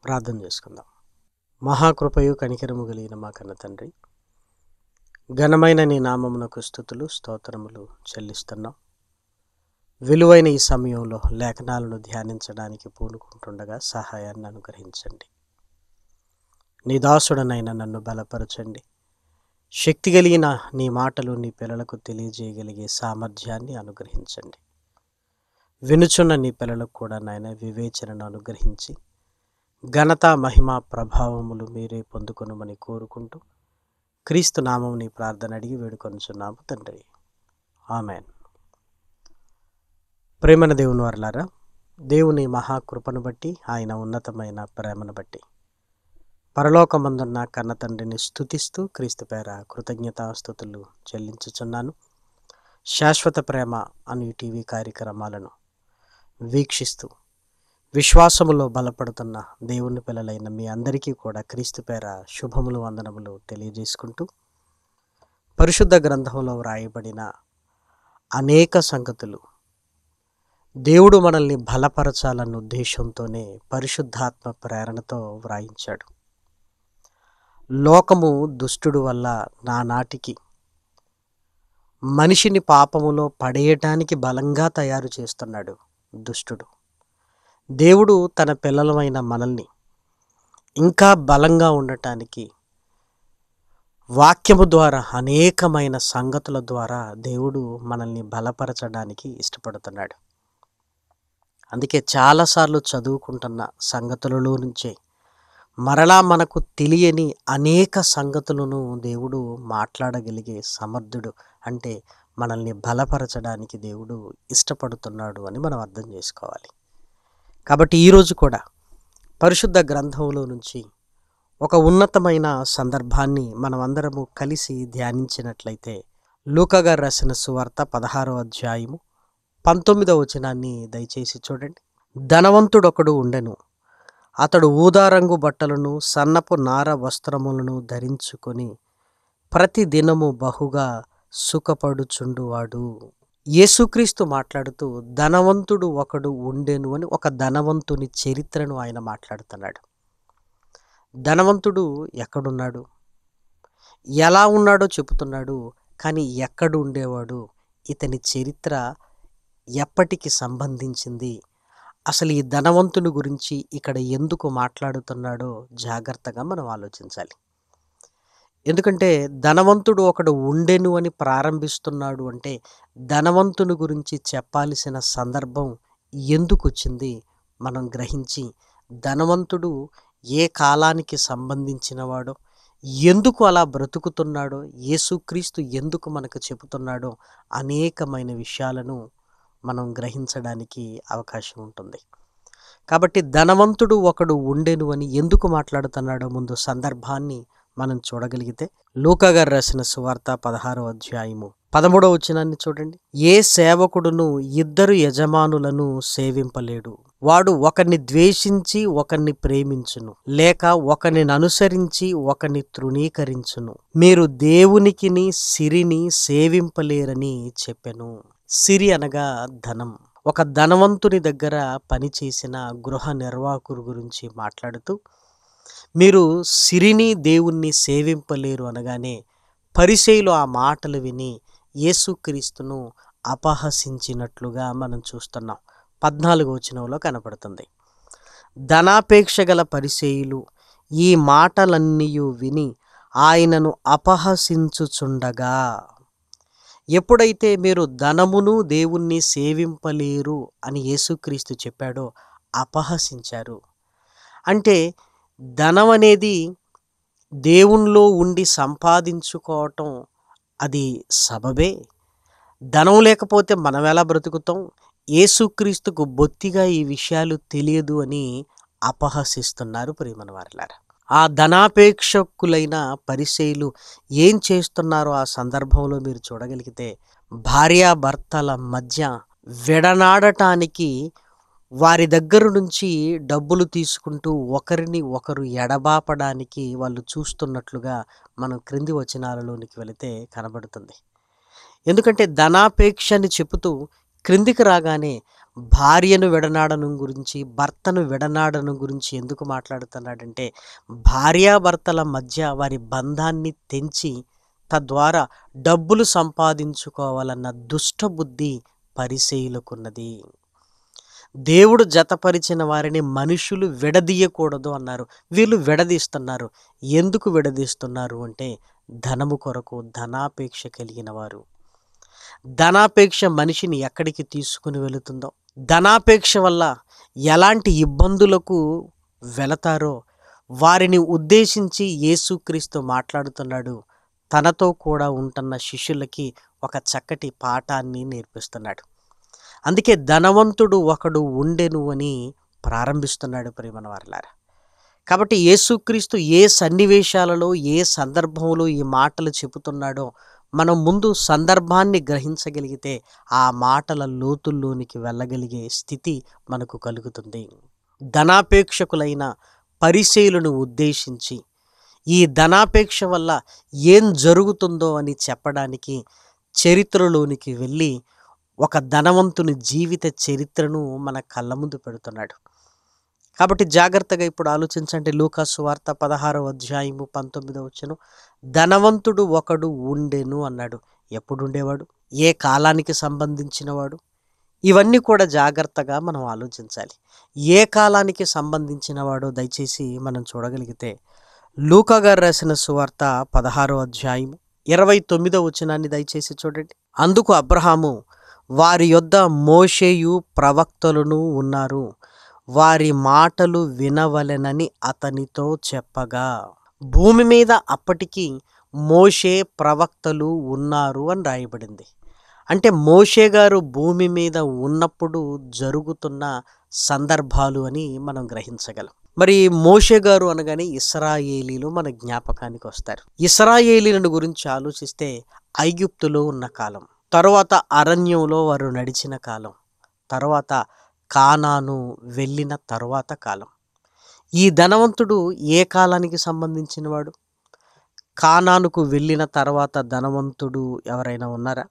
ప్రార్థన చేసుకుందాం. మహాకృపయు కనికరము కలిగిన మా కన్న తండ్రి, ఘనమైన నీ నామమునకు స్తుతులు స్తోత్రములు చెల్లిస్తున్నాం. విలువైన ఈ సమయంలో లేఖనాలను ధ్యానించడానికి పూనుకుంటుండగా సహాయాన్ని అనుగ్రహించండి. నీ దాసుడనైన నన్ను బలపరచండి. శక్తి కలిగిన నీ మాటలు నీ పిల్లలకు తెలియజేయగలిగే సామర్థ్యాన్ని అనుగ్రహించండి. వినుచున్న నీ పిల్లలకు కూడా నాయన వివేచనను అనుగ్రహించి ఘనత మహిమ ప్రభావములు మీరే పొందుకొనుమని కోరుకుంటూ క్రీస్తు నామం నీ ప్రార్థన అడిగి వేడుకొనుచున్నాము తండ్రి, ఆమెన్. ప్రేమన దేవుని వారలారా, దేవుని మహాకృపను బట్టి, ఆయన ఉన్నతమైన ప్రేమను బట్టి పరలోకమందున్న కన్న తండ్రిని స్తుతిస్తూ క్రీస్తు పేర కృతజ్ఞతాస్తుతులు చెల్లించుచున్నాను. శాశ్వత ప్రేమ అనే టీవీ కార్యక్రమాలను వీక్షిస్తూ విశ్వాసములో బలపడుతున్న దేవుని పిల్లలైన మీ అందరికీ కూడా క్రీస్తు పేర శుభములు వందనములు తెలియజేసుకుంటూ, పరిశుద్ధ గ్రంథంలో వ్రాయబడిన అనేక సంగతులు దేవుడు మనల్ని బలపరచాలన్న ఉద్దేశంతోనే పరిశుద్ధాత్మ ప్రేరణతో వ్రాయించాడు. లోకము దుష్టుడు వల్ల నానాటికి మనిషిని పాపములో పడేయటానికి బలంగా తయారు చేస్తున్నాడు దుష్టుడు. దేవుడు తన పిల్లలమైన మనల్ని ఇంకా బలంగా ఉండటానికి వాక్యము ద్వారా, అనేకమైన సంగతుల ద్వారా దేవుడు మనల్ని బలపరచడానికి ఇష్టపడుతున్నాడు. అందుకే చాలాసార్లు చదువుకుంటున్న సంగతులలో నుంచే మరలా మనకు తెలియని అనేక సంగతులను దేవుడు మాట్లాడగలిగే సమర్థుడు. అంటే మనల్ని బలపరచడానికి దేవుడు ఇష్టపడుతున్నాడు అని మనం అర్థం చేసుకోవాలి. కాబట్టి ఈరోజు కూడా పరిశుద్ధ గ్రంథంలో నుంచి ఒక ఉన్నతమైన సందర్భాన్ని మనమందరము కలిసి ధ్యానించినట్లయితే, లూకా గారు రాసిన సువార్త 16వ అధ్యాయము 19వ వచనాన్ని దయచేసి చూడండి. ధనవంతుడొకడు ఉండెను. అతడు ఊదారంగు బట్టలను సన్నపు నార వస్త్రములను ధరించుకొని ప్రతి దినము బహుగా సుఖపడుచుండువాడు. యేసుక్రీస్తు మాట్లాడుతూ ధనవంతుడు ఒకడు ఉండెను అని ఒక ధనవంతుని చరిత్రను ఆయన మాట్లాడుతున్నాడు. ధనవంతుడు ఎక్కడున్నాడు, ఎలా ఉన్నాడో చెబుతున్నాడు. కానీ ఎక్కడ ఉండేవాడు, ఇతని చరిత్ర ఎప్పటికి సంబంధించింది, అసలు ఈ ధనవంతుని గురించి ఇక్కడ ఎందుకు మాట్లాడుతున్నాడో జాగ్రత్తగా మనం ఆలోచించాలి. ఎందుకంటే ధనవంతుడు ఒకడు ఉండెను అని ప్రారంభిస్తున్నాడు అంటే ధనవంతుని గురించి చెప్పాల్సిన సందర్భం ఎందుకు వచ్చింది మనం గ్రహించి, ధనవంతుడు ఏ కాలానికి సంబంధించినవాడో, ఎందుకు అలా బ్రతుకుతున్నాడో, యేసుక్రీస్తు ఎందుకు మనకు చెబుతున్నాడో అనేకమైన విషయాలను మనం గ్రహించడానికి అవకాశం ఉంటుంది. కాబట్టి ధనవంతుడు ఒకడు ఉండెను అని ఎందుకు మాట్లాడుతున్నాడో ముందు సందర్భాన్ని మనం చూడగలిగితే, లూకా గారు రాసిన సువార్త 16వ అధ్యాయము 13వ వచనాన్ని చూడండి. ఏ సేవకుడును ఇద్దరు యజమానులను సేవింపలేడు. వాడు ఒకరిని ద్వేషించి ఒకరిని ప్రేమించును, లేక ఒకరిని అనుసరించి ఒకరిని తృణీకరించును. మీరు దేవునికిని సిరిని సేవింపలేరని చెప్పెను. సిరి అనగా ధనం. ఒక ధనవంతుని దగ్గర పనిచేసిన గృహ నిర్వాహకుడు గురించి మాట్లాడుతూ, మీరు సిరిని దేవుణ్ణి సేవింపలేరు అనగానే పరిసయ్యులు ఆ మాటలు విని యేసుక్రీస్తును అపహసించినట్లుగా మనం చూస్తున్నాం. 14వ వచనంలో కనపడుతుంది. ధనాపేక్ష గల పరిసయ్యులు ఈ మాటలన్నీ విని ఆయనను అపహసించుచుండగా, ఎప్పుడైతే మీరు ధనమును దేవుణ్ణి సేవింపలేరు అని యేసుక్రీస్తు చెప్పాడో అపహసించారు. అంటే ధనం అనేది దేవునిలో ఉండి సంపాదించుకోవటం అది సబబే. ధనం లేకపోతే మనం ఎలా బ్రతుకుతాం? యేసుక్రీస్తుకు బొత్తిగా ఈ విషయాలు తెలియదు అని అపహసిస్తున్నారు ప్రియమైన వారలారా. ఆ ధనాపేక్షకులైన పరిసయ్యులు ఏం చేస్తున్నారో ఆ సందర్భంలో మీరు చూడగలిగితే, భార్యాభర్తల మధ్య విడనాడటానికి వారి దగ్గర నుంచి డబ్బులు తీసుకుంటూ ఒకరిని ఒకరు ఎడబాపడానికి వాళ్ళు చూస్తున్నట్లుగా మనం క్రింది వచనాలలోనికి వెళితే కనబడుతుంది. ఎందుకంటే ధనాపేక్షని చెబుతూ క్రిందికి రాగానే భార్యను విడనాడడం గురించి, భర్తను విడనాడడం గురించి ఎందుకు మాట్లాడుతున్నాడంటే, భార్యాభర్తల మధ్య వారి బంధాన్ని తెంచి తద్వారా డబ్బులు సంపాదించుకోవాలన్న దుష్టబుద్ధి పరిసయ్యులకున్నది. దేవుడు జతపరిచిన వారిని మనుషులు విడదీయకూడదు అన్నారు. వీళ్ళు విడదీస్తున్నారు. ఎందుకు విడదీస్తున్నారు అంటే, ధనము కొరకు ధనాపేక్ష కలిగిన వారు. ధనాపేక్ష మనిషిని ఎక్కడికి తీసుకుని వెళుతుందో, ధనాపేక్ష వల్ల ఎలాంటి ఇబ్బందులకు వెళతారో వారిని ఉద్దేశించి యేసుక్రీస్తు మాట్లాడుతున్నాడు. తనతో కూడా ఉంటున్న శిష్యులకి ఒక చక్కటి పాఠాన్ని నేర్పిస్తున్నాడు. అందుకే ధనవంతుడు ఒకడు ఉండెను అని ప్రారంభిస్తున్నాడు ప్రియమైన వారలారా. కాబట్టి యేసుక్రీస్తు ఏ సన్నివేశాలలో, ఏ సందర్భంలో ఈ మాటలు చెబుతున్నాడో మనం ముందు సందర్భాన్ని గ్రహించగలిగితే ఆ మాటల లోతుల్లోనికి వెళ్ళగలిగే స్థితి మనకు కలుగుతుంది. ధనాపేక్షకులైన పరిసయ్యులను ఉద్దేశించి ఈ ధనాపేక్ష వల్ల ఏం జరుగుతుందో అని చెప్పడానికి చరిత్రలోనికి వెళ్ళి ఒక ధనవంతుని జీవిత చరిత్రను మన కళ్ళ ముందు పెడుతున్నాడు. కాబట్టి జాగ్రత్తగా ఇప్పుడు ఆలోచించండి. లూకా సువార్త 16వ అధ్యాయము 19వ వచనం, ధనవంతుడు ఒకడు ఉండెను అన్నాడు. ఎప్పుడు ఉండేవాడు? ఏ కాలానికి సంబంధించిన వాడు? ఇవన్నీ కూడా జాగ్రత్తగా మనం ఆలోచించాలి. ఏ కాలానికి సంబంధించిన వాడో దయచేసి మనం చూడగలిగితే, లూకా గారు రాసిన సువార్త 16వ అధ్యాయము 29వ వచనాన్ని దయచేసి చూడండి. అందుకు అబ్రహాము, వారి యొద్ద మోషేయు ప్రవక్తలను ఉన్నారు, వారి మాటలు వినవలెనని అతనితో చెప్పగా. భూమి మీద అప్పటికి మోషే ప్రవక్తలు ఉన్నారు అని రాయబడింది. అంటే మోషే గారు భూమి మీద ఉన్నప్పుడు జరుగుతున్న సందర్భాలు అని మనం గ్రహించగలం. మరి మోషే గారు అనగానే ఇశ్రాయేలీలు మన జ్ఞాపకానికి వస్తారు. ఇశ్రాయేలీలను గురించి ఆలోచిస్తే ఐగుప్తులో ఉన్న కాలం, తరువాత అరణ్యంలో వారు నడిచిన కాలం, తర్వాత కానాను వెళ్ళిన తరువాత కాలం. ఈ ధనవంతుడు ఏ కాలానికి సంబంధించినవాడు? కానానుకు వెళ్ళిన తర్వాత ధనవంతుడు ఎవరైనా ఉన్నారా?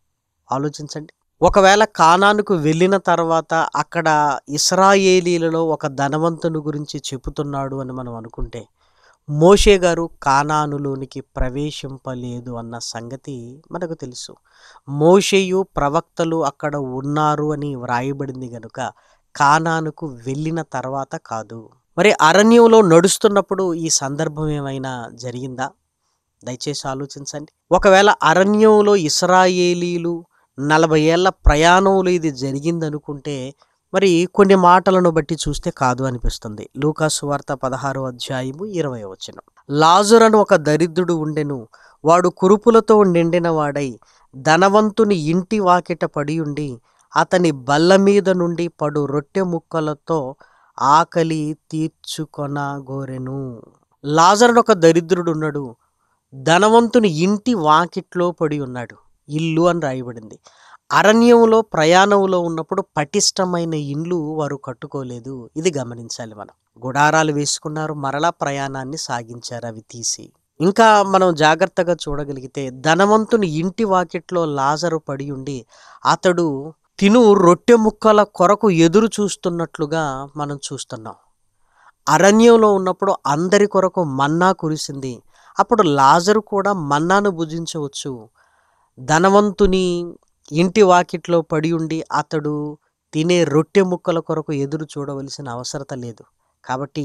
ఆలోచించండి. ఒకవేళ కానానుకు వెళ్ళిన తర్వాత అక్కడ ఇశ్రాయేలీలలో ఒక ధనవంతుని గురించి చెబుతున్నాడు అని మనం అనుకుంటే, మోషే గారు కానానులోనికి ప్రవేశింపలేదు అన్న సంగతి మనకు తెలుసు. మోషేయు ప్రవక్తలు అక్కడ ఉన్నారు అని వ్రాయబడింది గనుక కానానుకు వెళ్ళిన తర్వాత కాదు. మరి అరణ్యంలో నడుస్తున్నప్పుడు ఈ సందర్భం ఏమైనా జరిగిందా? దయచేసి ఆలోచించండి. ఒకవేళ అరణ్యంలో ఇశ్రాయేలీలు 40 ఏళ్ల ప్రయాణంలో ఇది జరిగిందనుకుంటే, మరి కొన్ని మాటలను బట్టి చూస్తే కాదు అనిపిస్తుంది. లూకా సువార్త 16వ అధ్యాయము 20వ వచనం, లాజరు అని ఒక దరిద్రుడు ఉండెను, వాడు కురుపులతో నిండిన వాడై ధనవంతుని ఇంటి వాకిట పడియుండి అతని బల్ల మీద నుండి పడు రొట్టె ముక్కలతో ఆకలి తీర్చుకొనగోరెను. లాజరు ఒక దరిద్రుడు ఉన్నాడు, ధనవంతుని ఇంటి వాకిట్లో పడి ఉన్నాడు. ఇల్లు అని రాయబడింది. అరణ్యంలో ప్రయాణంలో ఉన్నప్పుడు పటిష్టమైన ఇండ్లు వారు కట్టుకోలేదు. ఇది గమనించాలి మనం. గుడారాలు వేసుకున్నారు, మరలా ప్రయాణాన్ని సాగించారు అవి తీసి. ఇంకా మనం జాగ్రత్తగా చూడగలిగితే ధనవంతుని ఇంటి వాకిట్లో లాజరు పడి ఉండి అతడు తిను రొట్టె ముక్కల కొరకు ఎదురు చూస్తున్నట్లుగా మనం చూస్తున్నాం. అరణ్యంలో ఉన్నప్పుడు అందరి కొరకు మన్నా కురిసింది. అప్పుడు లాజరు కూడా మన్నాను భుజించవచ్చు. ధనవంతుని ఇంటి వాకిట్లో పడి ఉండి అతడు తినే రొట్టె ముక్కల కొరకు ఎదురు చూడవలసిన అవసరత లేదు. కాబట్టి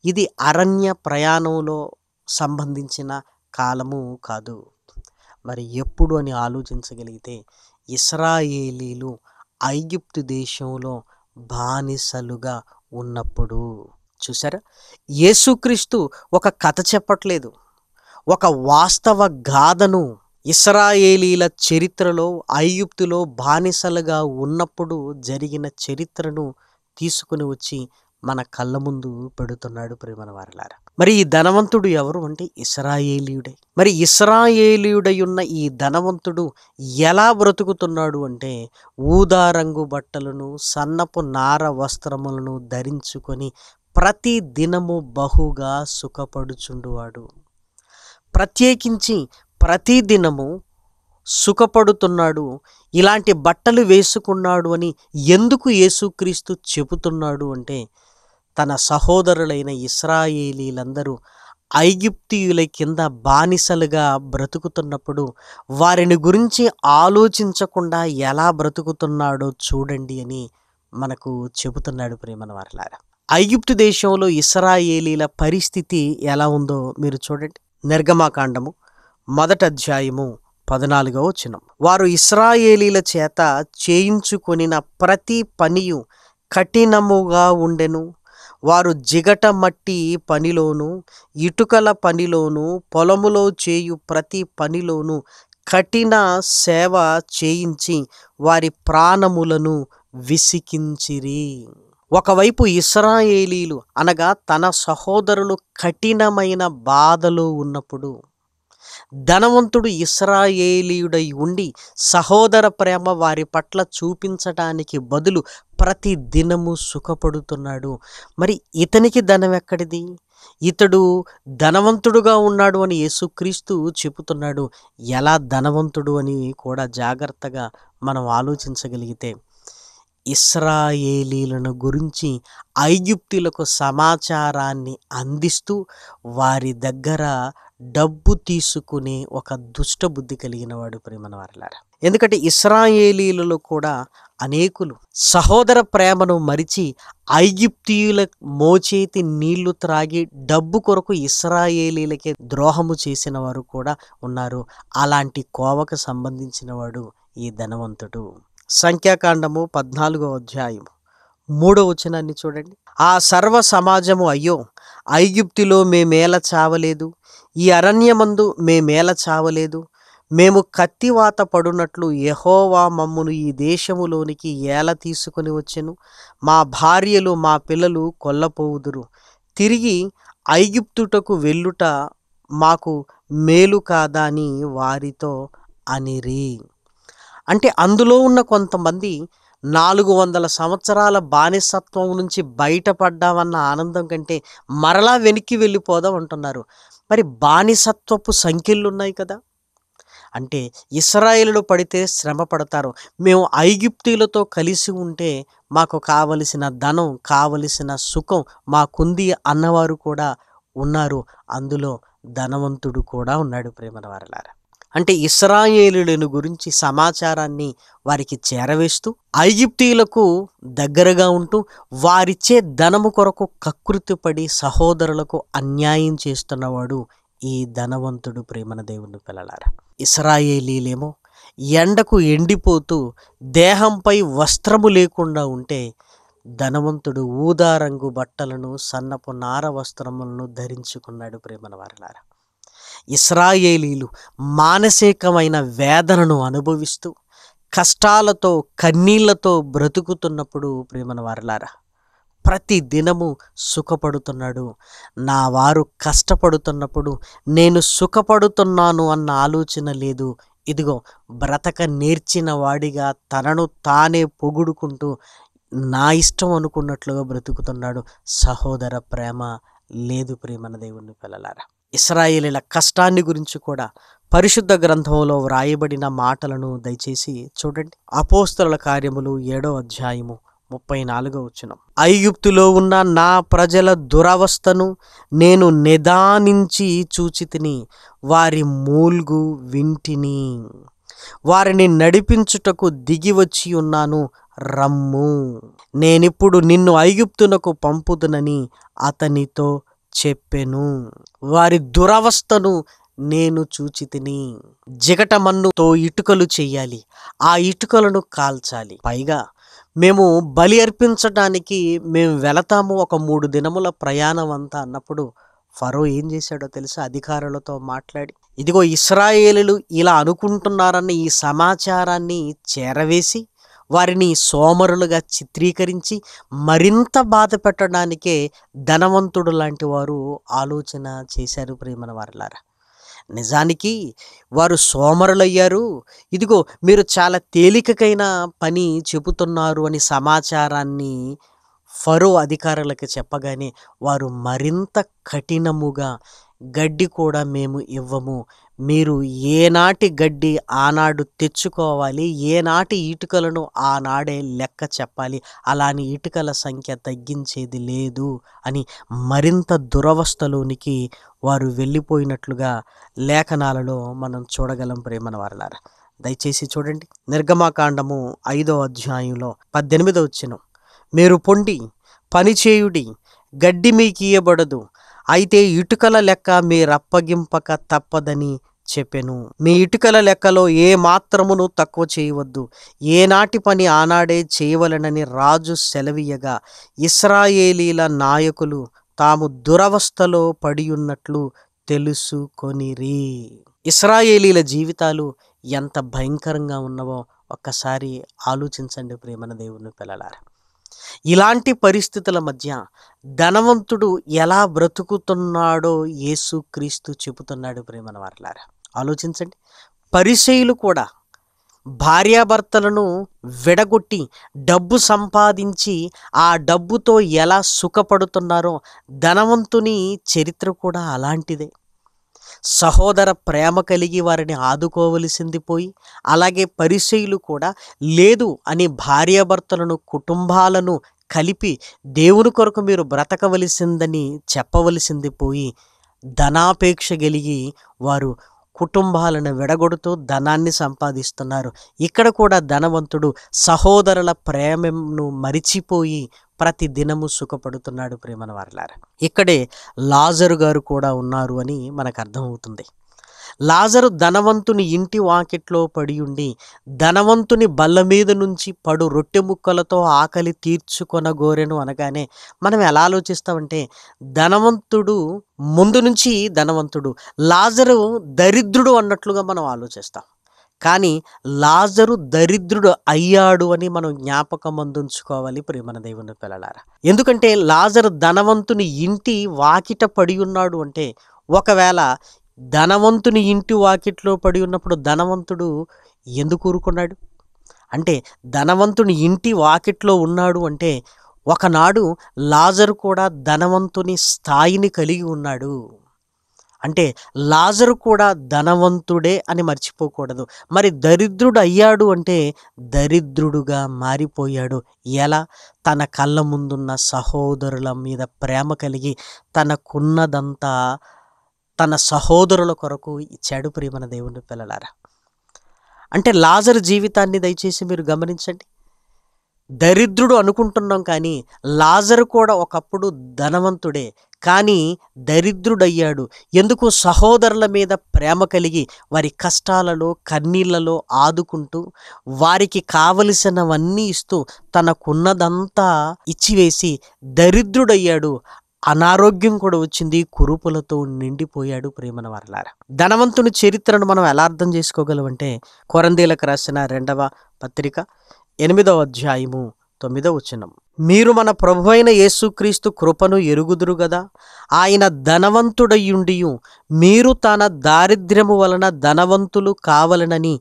ఇది అరణ్య ప్రయాణంలో సంబంధించిన కాలము కాదు. మరి ఎప్పుడు అని ఆలోచించగలిగితే, ఇశ్రాయేలీలు ఐగుప్తు దేశంలో బానిసలుగా ఉన్నప్పుడు. చూసారా, యేసుక్రీస్తు ఒక కథ చెప్పట్లేదు, ఒక వాస్తవ గాథను ఇశ్రాయేలీల చరిత్రలో ఐగుప్తులో బానిసలుగా ఉన్నప్పుడు జరిగిన చరిత్రను తీసుకుని వచ్చి మన కళ్ళ ముందు పెడుతున్నాడు ప్రియమైన వారలారా. మరి ఈ ధనవంతుడు ఎవరు అంటే ఇశ్రాయేలీయుడే. మరి ఇశ్రాయేలీయుడై ఉన్న ఈ ధనవంతుడు ఎలా బ్రతుకుతున్నాడు అంటే, ఊదా రంగు బట్టలను సన్నపు నార వస్త్రములను ధరించుకొని ప్రతి దినము బహుగా సుఖపడుచుండువాడు. ప్రత్యేకించి ప్రతిదినము సుఖపడుతున్నాడు, ఇలాంటి బట్టలు వేసుకున్నాడు అని ఎందుకు యేసుక్రీస్తు చెబుతున్నాడు అంటే, తన సహోదరులైన ఇశ్రాయేలీలందరూ ఐగుప్తీయుల కింద బానిసలుగా బ్రతుకుతున్నప్పుడు వారిని గురించి ఆలోచించకుండా ఎలా బ్రతుకుతున్నాడో చూడండి అని మనకు చెబుతున్నాడు ప్రియమైన వారలారా. ఐగుప్తు దేశంలో ఇశ్రాయేలీల పరిస్థితి ఎలా ఉందో మీరు చూడండి. నిర్గమాకాండము 1వ అధ్యాయము 14వ వచనం. వారు ఇశ్రాయేలీల చేత చేయించుకొనిన ప్రతి పనియు కఠినముగా ఉండెను. వారు జిగట మట్టి పనిలోను, ఇటుకల పనిలోను, పొలములో చేయు ప్రతి పనిలోను కఠిన సేవ చేయించి వారి ప్రాణములను విసికించిరి. ఒకవైపు ఇశ్రాయేలీలు అనగా తన సహోదరులు కఠినమైన బాధలో ఉన్నప్పుడు, ధనవంతుడు ఇశ్రాయేలీయుడై ఉండి సహోదర ప్రేమ వారి పట్ల చూపించడానికి బదులు ప్రతి దినము సుఖపడుతున్నాడు. మరి ఇతనికి ధనం ఎక్కడిది? ఇతడు ధనవంతుడుగా ఉన్నాడు అని యేసుక్రీస్తు చెబుతున్నాడు. ఎలా ధనవంతుడు అని కూడా జాగ్రత్తగా మనం ఆలోచించగలిగితే, ఇశ్రాయేలీలను గురించి ఐగుప్తీయులకు సమాచారాన్ని అందిస్తూ వారి దగ్గర డబ్బు తీసుకునే ఒక దుష్టబుద్ధి కలిగిన వాడు ప్రియమైన వారలారా. ఎందుకంటే ఇశ్రాయేలీలలో కూడా అనేకులు సహోదర ప్రేమను మరిచి ఐగుప్తీయుల మోచేతి నీళ్లు త్రాగి డబ్బు కొరకు ఇశ్రాయేలీలకే ద్రోహము చేసిన వారు కూడా ఉన్నారు. అలాంటి కోవకు సంబంధించిన వాడు ఈ ధనవంతుడు. సంఖ్యాకాండము 14వ అధ్యాయము 3వ వచనాన్ని చూడండి. ఆ సర్వ సమాజము, అయ్యో, ఐగుప్తులో మేమేల చావలేదు, ఈ అరణ్యమందు మేమేల చావలేదు, మేము కత్తివాత పడునట్లు యెహోవా మమ్మును ఈ దేశములోనికి ఏల తీసుకొని వచ్చెను, మా భార్యలు మా పిల్లలు కొల్లపోవుదురు, తిరిగి ఐగుప్తుటకు వెళ్ళుట మాకు మేలు కాదా అని వారితో అనిరి. అంటే అందులో ఉన్న కొంతమంది 400 సంవత్సరాల బానిసత్వం నుంచి బయటపడ్డామన్న ఆనందం కంటే మరలా వెనక్కి వెళ్ళిపోదాం అంటున్నారు. మరి బానిసత్వపు సంఖ్యలు ఉన్నాయి కదా. అంటే ఇశ్రాయేలులో పడితే శ్రమ పడతారు, మేము ఐగుప్తీయులతో కలిసి ఉంటే మాకు కావలసిన ధనం, కావలసిన సుఖం మాకుంది అన్నవారు కూడా ఉన్నారు. అందులో ధనవంతుడు కూడా ఉన్నాడు ప్రేమల వారలారా. అంటే ఇశ్రాయేలీయులను గురించి సమాచారాన్ని వారికి చేరవేస్తూ ఐగుప్తీయులకు దగ్గరగా ఉంటూ వారిచ్చే ధనము కొరకు కకృతిపడి సహోదరులకు అన్యాయం చేస్తున్నవాడు ఈ ధనవంతుడు ప్రేమన దేవుని పిల్లలారా. ఇశ్రాయేలీలేమో ఎండకు ఎండిపోతూ దేహంపై వస్త్రము లేకుండా ఉంటే, ధనవంతుడు ఊదా రంగు బట్టలను, సన్నపు నార వస్త్రములను ధరించుకున్నాడు ప్రేమన వారలారా. ఇశ్రాయేలీలు మానసికమైన వేదనను అనుభవిస్తూ కష్టాలతో కన్నీళ్లతో బ్రతుకుతున్నప్పుడు ప్రేమన వారలారా, ప్రతి దినము సుఖపడుతున్నాడు. నా వారు కష్టపడుతున్నప్పుడు నేను సుఖపడుతున్నాను అన్న ఆలోచన లేదు. ఇదిగో బ్రతక నేర్చిన వాడిగా తనను తానే పొగుడుకుంటూ నా ఇష్టం అనుకున్నట్లుగా బ్రతుకుతున్నాడు. సహోదర ప్రేమ లేదు ప్రేమన దేవుని పిల్లలారా. ఇశ్రాయేలీల కష్టాన్ని గురించి కూడా పరిశుద్ధ గ్రంథంలో వ్రాయబడిన మాటలను దయచేసి చూడండి. అపోస్తలుల కార్యములు 7వ అధ్యాయము 34వ వచనం. ఐగుప్తులో ఉన్న నా ప్రజల దురవస్థను నేను నిదానించి చూచితిని, వారి మూల్గు వింటిని, వారిని నడిపించుటకు దిగి వచ్చి ఉన్నాను, రమ్ము, నేనిప్పుడు నిన్ను ఐగుప్తునకు పంపుదునని అతనితో చెప్పెను. వారి దురవస్థను నేను చూచితిని. జిగట మన్నుతో ఇటుకలు చెయ్యాలి, ఆ ఇటుకలను కాల్చాలి. పైగా మేము బలి అర్పించడానికి మేము వెళతాము, ఒక 3 దినముల ప్రయాణం అంతా అన్నప్పుడు ఫరో ఏం చేశాడో తెలుసా? అధికారులతో మాట్లాడి, ఇదిగో ఇశ్రాయేలీలు ఇలా అనుకుంటున్నారన్న ఈ సమాచారాన్ని చేరవేసి వారిని సోమరులుగా చిత్రీకరించి మరింత బాధ పెట్టడానికే ధనవంతుడు లాంటి వారు ఆలోచన చేశారు ప్రేమన వారలారా. నిజానికి వారు సోమరులయ్యారు. ఇదిగో మీరు చాలా తేలికైన పని చెబుతున్నారు అని సమాచారాన్ని ఫరో అధికారులకు చెప్పగానే వారు మరింత కఠినముగా, గడ్డి కూడా మేము ఇవ్వము, మీరు ఏనాటి గడ్డి ఆనాడు తెచ్చుకోవాలి, ఏనాటి ఇటుకలను ఆనాడే లెక్క చెప్పాలి, అలాని ఇటుకల సంఖ్య తగ్గించేది లేదు అని మరింత దురవస్థలోనికి వారు వెళ్ళిపోయినట్లుగా లేఖనాలలో మనం చూడగలం ప్రేమన వారలారా. దయచేసి చూడండి, నిర్గమాకాండము 5వ అధ్యాయంలో 18వ వచనం, మీరు పొండి పనిచేయుడి, గడ్డి మీకియ్యబడదు, అయితే ఇటుకల లెక్క మీరప్పగింపక తప్పదని చెప్పెను. మీ ఇటుకల లెక్కలో ఏ మాత్రమును తక్కువ చేయవద్దు, ఏనాటి పని ఆనాడే చేయవలెనని రాజు సెలవీయగా ఇశ్రాయేలీల నాయకులు తాము దురవస్థలో పడియున్నట్లు తెలుసుకొనిరి. ఇశ్రాయేలీల జీవితాలు ఎంత భయంకరంగా ఉన్నవో ఒక్కసారి ఆలోచించండి ప్రేమన దేవుని పిల్లలారా. ఇలాంటి పరిస్థితుల మధ్య ధనవంతుడు ఎలా బ్రతుకుతున్నాడో యేసుక్రీస్తు చెబుతున్నాడు ప్రేమన వారలారా. ఆలోచించండి, పరిసయ్యులు కూడా భార్యాభర్తలను విడగొట్టి డబ్బు సంపాదించి ఆ డబ్బుతో ఎలా సుఖపడుతున్నారో ధనవంతుని చరిత్ర కూడా అలాంటిదే. సహోదర ప్రేమ కలిగి వారిని ఆదుకోవలసింది పోయి, అలాగే పరిసయ్యులు కూడా లేదు అని భార్యాభర్తలను కుటుంబాలను కలిపి దేవుని కొరకు మీరు బ్రతకవలసిందని చెప్పవలసింది పోయి, ధనాపేక్ష కలిగి వారు కుటుంబాలను విడగొడుతూ ధనాన్ని సంపాదిస్తున్నారు. ఇక్కడ కూడా ధనవంతుడు సహోదరుల ప్రేమను మరిచిపోయి ప్రతి దినము సుఖపడుతున్నాడు ప్రేమన వారలారా. ఇక్కడే లాజరు గారు కూడా ఉన్నారు అని మనకు అర్థమవుతుంది. లాజరు ధనవంతుని ఇంటి వాకిట్లో పడి ఉండి ధనవంతుని బల్ల మీద నుంచి పడు రొట్టె ముక్కలతో ఆకలి తీర్చుకొనగోరెను అనగానే మనం ఎలా ఆలోచిస్తామంటే, ధనవంతుడు ముందు నుంచి ధనవంతుడు, లాజరు దరిద్రుడు అన్నట్లుగా మనం ఆలోచిస్తాం. కానీ లాజరు దరిద్రుడు అయ్యాడు అని మనం జ్ఞాపకం అందించుకోవాలి ప్రేమన దేవుని పిల్లలారా. ఎందుకంటే లాజరు ధనవంతుని ఇంటి వాకిట పడి ఉన్నాడు అంటే, ఒకవేళ ధనవంతుని ఇంటి వాకిట్లో పడి ఉన్నప్పుడు ధనవంతుడు ఎందుకు ఊరుకున్నాడు అంటే, ధనవంతుని ఇంటి వాకిట్లో ఉన్నాడు అంటే ఒకనాడు లాజరు కూడా ధనవంతుని స్థాయిని కలిగి ఉన్నాడు. అంటే లాజరు కూడా ధనవంతుడే అని మర్చిపోకూడదు. మరి దరిద్రుడు అయ్యాడు అంటే దరిద్రుడుగా మారిపోయాడు. ఎలా? తన కళ్ళ ముందున్న సహోదరుల మీద ప్రేమ కలిగి తనకున్నదంతా తన సహోదరుల కొరకు ఇచ్చాడు ప్రియమైన దేవుని పిల్లలారా. అంటే లాజరు జీవితాన్ని దయచేసి మీరు గమనించండి. దరిద్రుడు అనుకుంటున్నాం కానీ లాజరు కూడా ఒకప్పుడు ధనవంతుడే, కానీ దరిద్రుడయ్యాడు. ఎందుకు? సహోదరుల మీద ప్రేమ కలిగి వారి కష్టాలలో కన్నీళ్లలో ఆదుకుంటూ వారికి కావలసినవన్నీ ఇస్తూ తనకున్నదంతా ఇచ్చివేసి దరిద్రుడయ్యాడు. అనారోగ్యం కూడా వచ్చింది, కురుపులతో నిండిపోయాడు ప్రేమన వారలారా. ధనవంతుని చరిత్రను మనం ఎలా అర్థం చేసుకోగలమంటే, కొరంథీయులకు రాసిన 2వ పత్రిక 8వ అధ్యాయము 9వ వచనం, మీరు మన ప్రభువైన యేసుక్రీస్తు కృపను ఎరుగుదురు గదా, ఆయన ధనవంతుడయ్యుండియు మీరు తన దారిద్ర్యము వలన ధనవంతులు కావలనని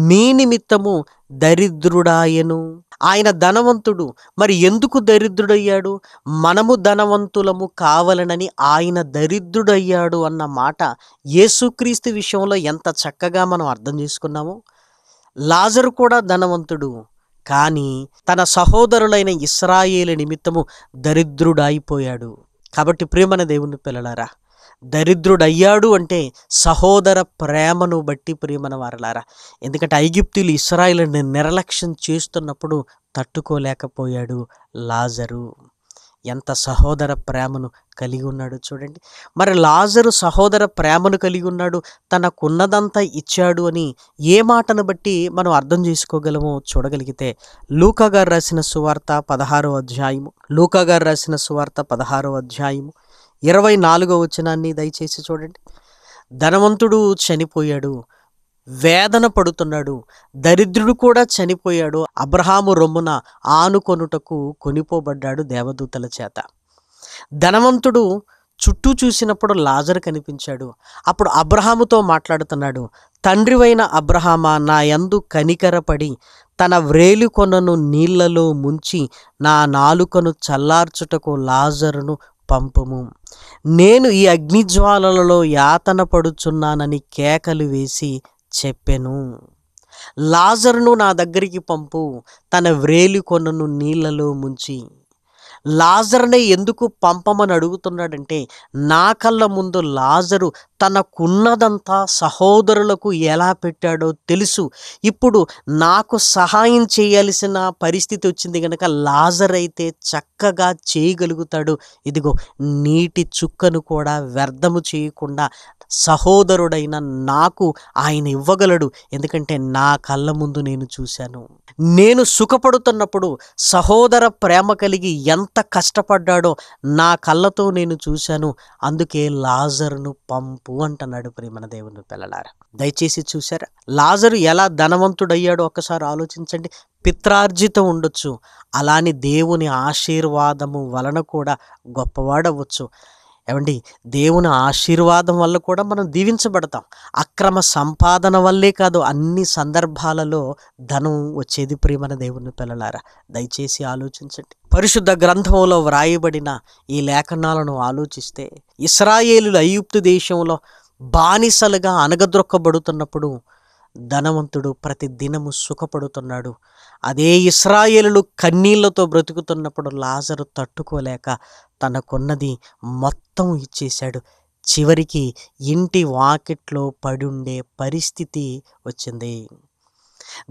మీ నిమిత్తము దరిద్రుడాయెను. ఆయన ధనవంతుడు, మరి ఎందుకు దరిద్రుడయ్యాడు? మనము ధనవంతులము కావాలనని ఆయన దరిద్రుడయ్యాడు అన్న మాట యేసుక్రీస్తు విషయంలో ఎంత చక్కగా మనం అర్థం చేసుకున్నామో. లాజరు కూడా ధనవంతుడు, కానీ తన సహోదరులైన ఇశ్రాయేలు నిమిత్తము దరిద్రుడైపోయాడు. కాబట్టి ప్రియమైన దేవుని పిల్లలారా, దరిద్రుడయ్యాడు అంటే సహోదర ప్రేమను బట్టి ప్రియమైన వారలారా. ఎందుకంటే ఐగుప్తీయులు ఇశ్రాయేలుని నిర్లక్ష్యం చేస్తున్నప్పుడు తట్టుకోలేకపోయాడు లాజరు. ఎంత సహోదర ప్రేమను కలిగి ఉన్నాడు చూడండి. మరి లాజరు సహోదర ప్రేమను కలిగి ఉన్నాడు, తనకున్నదంతా ఇచ్చాడు అని ఏ మాటను బట్టి మనం అర్థం చేసుకోగలమో చూడగలిగితే, లూకా గారు రాసిన సువార్త 16వ అధ్యాయము, లూకా గారు రాసిన సువార్త 16వ అధ్యాయము 24వ వచనాన్ని దయచేసి చూడండి. ధనవంతుడు చనిపోయాడు, వేదన పడుతున్నాడు, దరిద్రుడు కూడా చనిపోయాడు, అబ్రహాము రొమ్మున ఆనుకొనుటకు కొనిపోబడ్డాడు దేవదూతల చేత. ధనవంతుడు చుట్టూ చూసినప్పుడు లాజరు కనిపించాడు. అప్పుడు అబ్రహాముతో మాట్లాడుతున్నాడు, తండ్రివైన అబ్రహామా, నా యందు కనికరపడి తన వ్రేలికొనను నీళ్లలో ముంచి నా నాలుకను చల్లార్చుటకు లాజరును పంపుము. నేను ఈ అగ్నిజ్వాలలలో యాతన పడుచున్నానని కేకలు వేసి చెప్పెను. లాజరును నా దగ్గరికి పంపు, తన వ్రేలి కొనను నీళ్లలో ముంచి. లాజరునే ఎందుకు పంపమని అడుగుతున్నాడంటే, నా కళ్ళ ముందు లాజరు తనకున్నదంతా సహోదరులకు ఎలా పెట్టాడో తెలుసు. ఇప్పుడు నాకు సహాయం చేయాల్సిన పరిస్థితి వచ్చింది కనుక లాజరు అయితే చక్కగా చేయగలుగుతాడు. ఇదిగో నీటి చుక్కను కూడా వ్యర్థము చేయకుండా సహోదరుడైన నాకు ఆయన ఇవ్వగలడు. ఎందుకంటే నా కళ్ళ ముందు నేను చూశాను. నేను సుఖపడుతున్నప్పుడు సహోదర ప్రేమ కలిగి ఎంత కష్టపడ్డాడో నా కళ్ళతో నేను చూశాను. అందుకే లాజరును పంపు అంటున్నాడు ప్రియమైన దేవుని పిల్లలారా. దయచేసి చూసారా, లాజరు ఎలా ధనవంతుడయ్యాడో ఒక్కసారి ఆలోచించండి. పిత్రార్జితం ఉండొచ్చు, అలాని దేవుని ఆశీర్వాదము వలన కూడా గొప్పవాడవచ్చు. ఏమండి, దేవుని ఆశీర్వాదం వల్ల కూడా మనం దీవించబడతాం. అక్రమ సంపాదన వల్లే కాదు, అన్ని సందర్భాలలో ధనం వచ్చేది ప్రియమైన దేవుని పిల్లలారా. దయచేసి ఆలోచించండి. పరిశుద్ధ గ్రంథంలో వ్రాయబడిన ఈ లేఖనాలను ఆలోచిస్తే, ఇశ్రాయేలులు ఐగుప్తు దేశంలో బానిసలుగా అనగద్రొక్కబడుతున్నప్పుడు ధనవంతుడు ప్రతి దినము సుఖపడుతున్నాడు. అదే ఇశ్రాయేలులు కన్నీళ్లతో బ్రతుకుతున్నప్పుడు లాజరు తట్టుకోలేక తనకున్నది మొత్తం ఇచ్చేశాడు. చివరికి ఇంటి వాకిట్లో పడుండే పరిస్థితి వచ్చింది.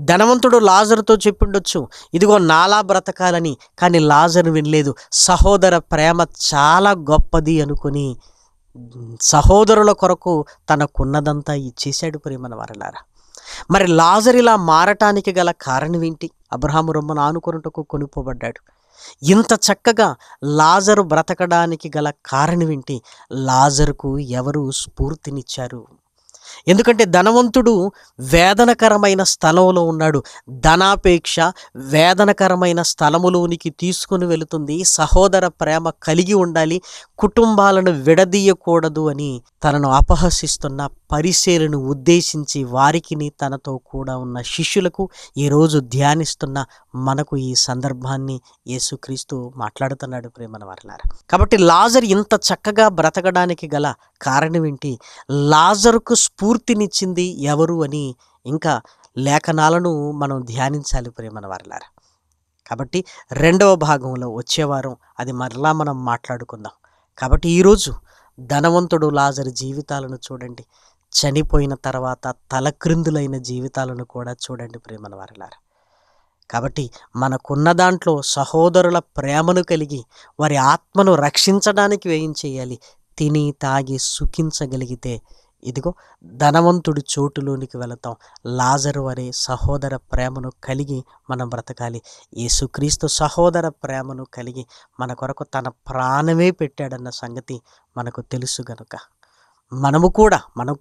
ధనవంతుడు లాజరుతో చెప్పిండొచ్చు, ఇదిగో నాలా బ్రతకాలని. కానీ లాజరు వినలేదు. సహోదర ప్రేమ చాలా గొప్పది అనుకుని సహోదరుల కొరకు తనకున్నదంతా ఇచ్చేశాడు ప్రియమైన వారలారా. మరి లాజరు ఇలా మారటానికి గల కారణం ఏంటి? అబ్రహాము రొమ్మను ఆనుకొనుటకు కొనుక్కోబడ్డాడు. ఇంత చక్కగా లాజరు బ్రతకడానికి గల కారణం ఏంటి? లాజరుకు ఎవరు స్ఫూర్తినిచ్చారు? ఎందుకంటే ధనవంతుడు వేదనకరమైన స్థలంలో ఉన్నాడు. ధనాపేక్ష వేదనకరమైన స్థలములోనికి తీసుకుని వెళుతుంది. సహోదర ప్రేమ కలిగి ఉండాలి, కుటుంబాలను విడదీయకూడదు అని తనను అపహసిస్తున్న పరిసయ్యులను ఉద్దేశించి వారికిని తనతో కూడా ఉన్న శిష్యులకు ఈరోజు ధ్యానిస్తున్న మనకు ఈ సందర్భాన్ని యేసుక్రీస్తు మాట్లాడుతున్నాడు ప్రేమన వారలారా. కాబట్టి లాజరు ఇంత చక్కగా బ్రతకడానికి గల కారణం ఏంటి? లాజరుకు స్ఫూర్తినిచ్చింది ఎవరు అని ఇంకా లేఖనాలను మనం ధ్యానించాలి ప్రేమన వారలారా. కాబట్టి రెండవ భాగంలో వచ్చేవారం అది మరలా మనం మాట్లాడుకుందాం. కాబట్టి ఈరోజు ధనవంతుడు లాజరు జీవితాలను చూడండి, చనిపోయిన తర్వాత తలక్రిందులైన జీవితాలను కూడా చూడండి ప్రేమన వారలారా. కాబట్టి మనకున్న దాంట్లో సహోదరుల ప్రేమను కలిగి వారి ఆత్మను రక్షించడానికి వ్యయం చేయాలి. తిని తాగి సుఖించగలిగితే ఇదిగో ధనవంతుడి చోటులోనికి వెళతాం. లాజరు అనే సహోదర ప్రేమను కలిగి మనం బ్రతకాలి. యేసుక్రీస్తు సహోదర ప్రేమను కలిగి మన కొరకు తన ప్రాణమే పెట్టాడన్న సంగతి మనకు తెలుసు గనుక మనం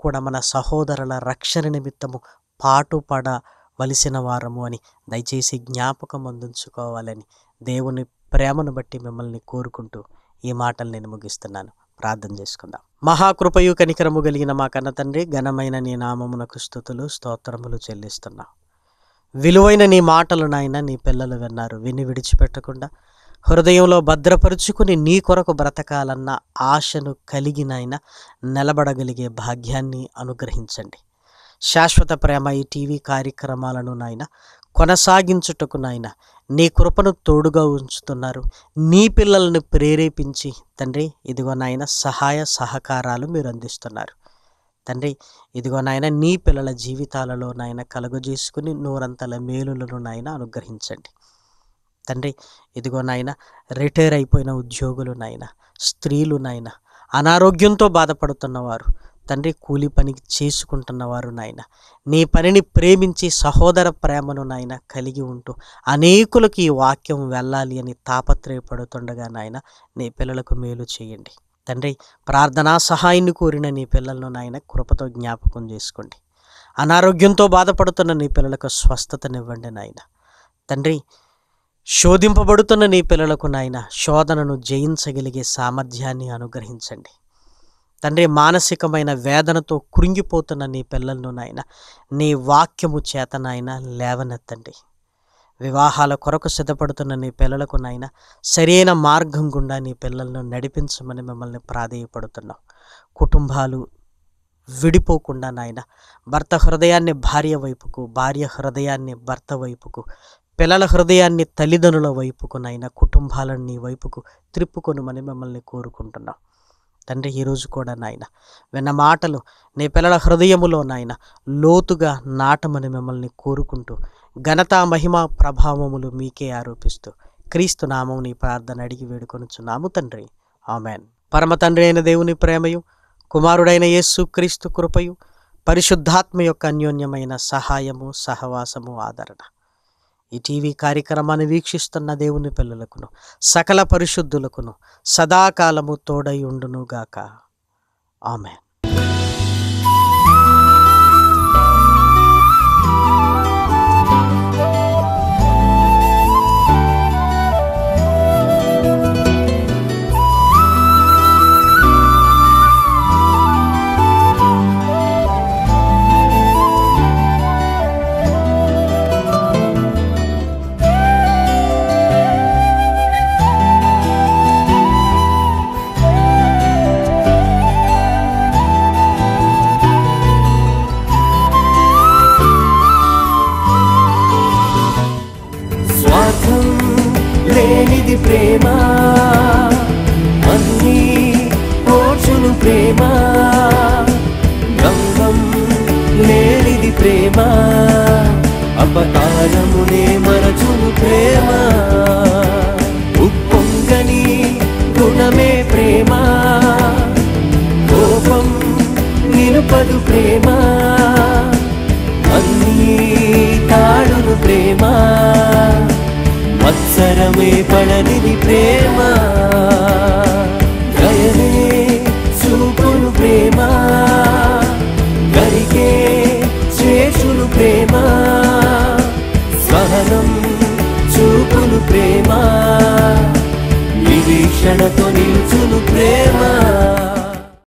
కూడా మన సహోదరుల రక్షణ నిమిత్తము పాటుపడవలసిన వారము అని దయచేసి జ్ఞాపకం అందించుకోవాలని దేవుని ప్రేమను బట్టి మిమ్మల్ని కోరుకుంటూ ఈ మాటలు నేను ముగిస్తున్నాను. ప్రార్థన చేసుకుందాం. మహాకృపయు కనికరము కలిగిన మా కన్న తండ్రి, ఘనమైన నీ నామమునకు స్తుతులు స్తోత్రములు చెల్లిస్తున్నాం. విలువైన నీ మాటలు నాయన నీ పిల్లలు విన్నారు. విని విడిచిపెట్టకుండా హృదయంలో భద్రపరుచుకుని నీ కొరకు బ్రతకాలన్న ఆశను కలిగి నాయన నిలబడగలిగే భాగ్యాన్ని అనుగ్రహించండి. శాశ్వత ప్రేమ ఈ టీవీ కార్యక్రమాలను నాయన కొనసాగించుటకు నాయన నీ కృపను తోడుగా ఉంచుతున్నారు. నీ పిల్లలను ప్రేరేపించి తండ్రి ఇదిగో నాయన సహాయ సహకారాలు మీరు అందిస్తున్నారు. తండ్రి ఇదిగో నాయన నీ పిల్లల జీవితాలలో నాయన కలుగజేసుకుని నూరంతల మేలులను నాయన అనుగ్రహించండి. తండ్రి ఇదిగో నాయన రిటైర్ అయిపోయిన ఉద్యోగులు నాయన, స్త్రీలు నాయన, అనారోగ్యంతో బాధపడుతున్నవారు తండ్రి, కూలి పని చేసుకుంటున్నవారు నాయన, నీ పనిని ప్రేమించి సహోదర ప్రేమను నాయన కలిగి ఉంటూ అనేకులకు ఈ వాక్యం వెళ్ళాలి అని తాపత్రయపడుతుండగా నాయన నీ పిల్లలకు మేలు చేయండి. తండ్రి ప్రార్థనా సహాయాన్ని కోరిన నీ పిల్లలను నాయన కృపతో జ్ఞాపకం చేసుకోండి. అనారోగ్యంతో బాధపడుతున్న నీ పిల్లలకు స్వస్థతనివ్వండి నాయన. తండ్రి శోధింపబడుతున్న నీ పిల్లలకు నాయన శోధనను జయించగలిగే సామర్థ్యాన్ని అనుగ్రహించండి. తండ్రి మానసికమైన వేదనతో కృంగిపోతున్న నీ పిల్లలను నాయన నీ వాక్యము చేత నాయన లేవనెత్తండి. వివాహాల కొరకు సిద్ధపడుతున్న నీ పిల్లలకు నాయన సరైన మార్గం గుండా నీ పిల్లలను నడిపించమని మిమ్మల్ని ప్రాధేయపడుతున్నాం. కుటుంబాలు విడిపోకుండా నాయన భర్త హృదయాన్ని భార్య వైపుకు, భార్య హృదయాన్ని భర్త వైపుకు, పిల్లల హృదయాన్ని తల్లిదండ్రుల వైపుకు నాయన కుటుంబాలను నీ వైపుకు త్రిప్పుకొనుమని మిమ్మల్ని కోరుకుంటున్నాం. తండ్రి, ఈరోజు కూడా నాయన విన్న మాటలు నీ పిల్లల హృదయములో నాయన లోతుగా నాటమని మిమ్మల్ని కోరుకుంటూ ఘనత మహిమ ప్రభావములు మీకే ఆరోపిస్తూ క్రీస్తు నామం నీ ప్రార్థన అడిగి వేడుకొనుచున్నాము తండ్రి, ఆమెన్. పరమ తండ్రి అయిన దేవుని ప్రేమయు, కుమారుడైన యేసు క్రీస్తు కృపయు, పరిశుద్ధాత్మ యొక్క అన్యోన్యమైన సహాయము, సహవాసము, ఆదరణ ఈ టీవీ కార్యక్రమాన్ని వీక్షిస్తున్న దేవుని పిల్లలకును సకల పరిశుద్ధులకును సదాకాలము తోడై ఉండునుగాక. ఆమెన్. లేనిది ప్రేమ, అన్నీ ఓర్చును ప్రేమ. గంగం లేనిది ప్రేమ, అపకారమునే మరచును ప్రేమ. ఉప్పొంగని గుణమే ప్రేమ, కోపం నిలుపదు ప్రేమ. అన్నీ తాడును ప్రేమ, మత్సరమే పడనిది ప్రేమ.